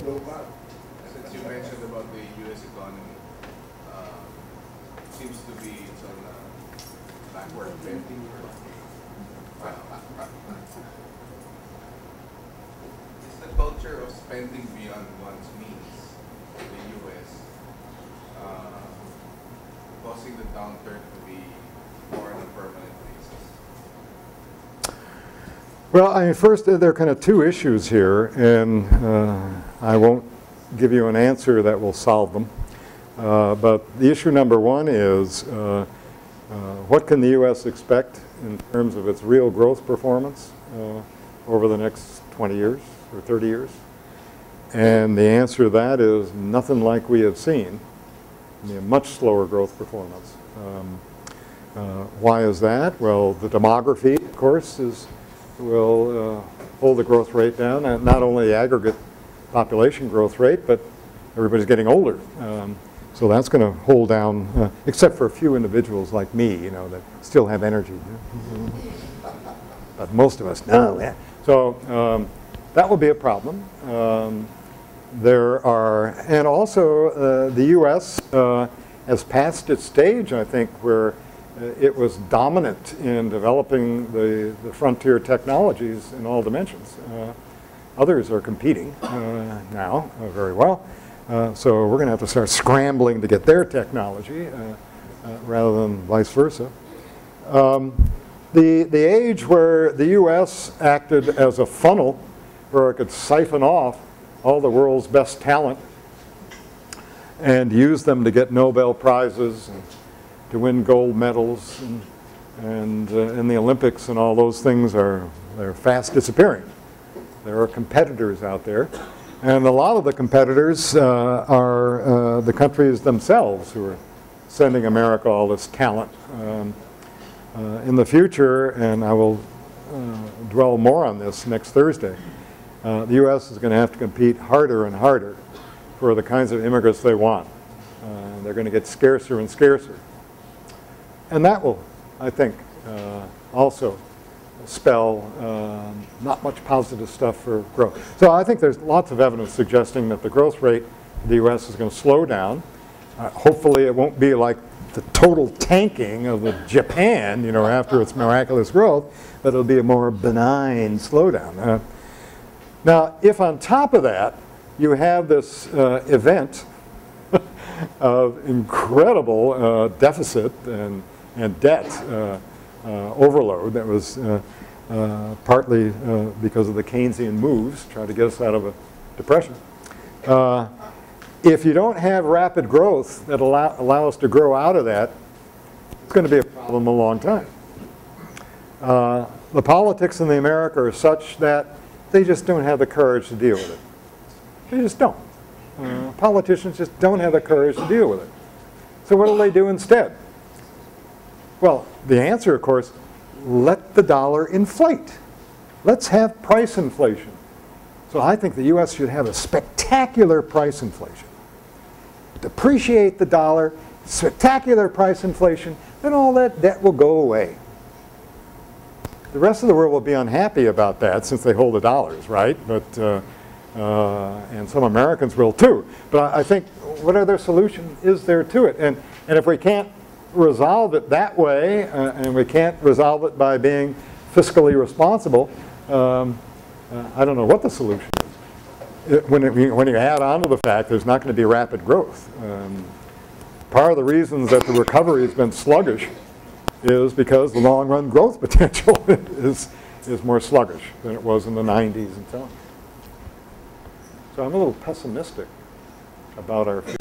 Since you mentioned about the U.S. economy, seems to be it's on backward bending. Is the culture of spending beyond one's means in the U.S. Causing the downturn to be more on a permanent basis? Well, I mean, first, there are kind of two issues here, and I won't give you an answer that will solve them. But the issue number one is what can the U.S. expect in terms of its real growth performance over the next 20 years or 30 years? And the answer to that is nothing like we have seen. I mean, a much slower growth performance. Why is that? Well, the demography, of course, will hold the growth rate down, and not only the aggregate population growth rate, but everybody's getting older. So that's going to hold down, except for a few individuals like me, you know, that still have energy. But most of us, no. Yeah. So that will be a problem. There are, and also the U.S. Has passed its stage, I think, where it was dominant in developing the frontier technologies in all dimensions. Others are competing now very well. So we're going to have to start scrambling to get their technology rather than vice versa. The age where the U.S. acted as a funnel where it could siphon off all the world's best talent and use them to get Nobel Prizes and to win gold medals and in the Olympics and all those things they're fast disappearing. There are competitors out there. And a lot of the competitors are the countries themselves who are sending America all this talent. In the future, and I will dwell more on this next Thursday, the U.S. is going to have to compete harder and harder for the kinds of immigrants they want. They're going to get scarcer and scarcer. And that will, I think, also spell not much positive stuff for growth. So I think there's lots of evidence suggesting that the growth rate of the U.S. is going to slow down. Hopefully it won't be like the total tanking of Japan, you know, after its miraculous growth, but it'll be a more benign slowdown. Now, if on top of that you have this event of incredible deficit and debt overload that was partly because of the Keynesian moves, trying to get us out of a depression. If you don't have rapid growth that allow us to grow out of that, it's going to be a problem a long time. The politics in America are such that they just don't have the courage to deal with it. They just don't. Politicians just don't have the courage to deal with it. So what do they do instead? Well, the answer, of course, let the dollar inflate. Let's have price inflation. So I think the U.S. should have a spectacular price inflation. Depreciate the dollar, spectacular price inflation, then all that debt will go away. The rest of the world will be unhappy about that since they hold the dollars, right? But, and some Americans will too. But I think what other solution is there to it? And if we can't resolve it that way, and we can't resolve it by being fiscally responsible, I don't know what the solution is. When you add on to the fact there's not going to be rapid growth. Part of the reasons that the recovery has been sluggish is because the long-run growth potential is more sluggish than it was in the 90s and so on. So I'm a little pessimistic about our future.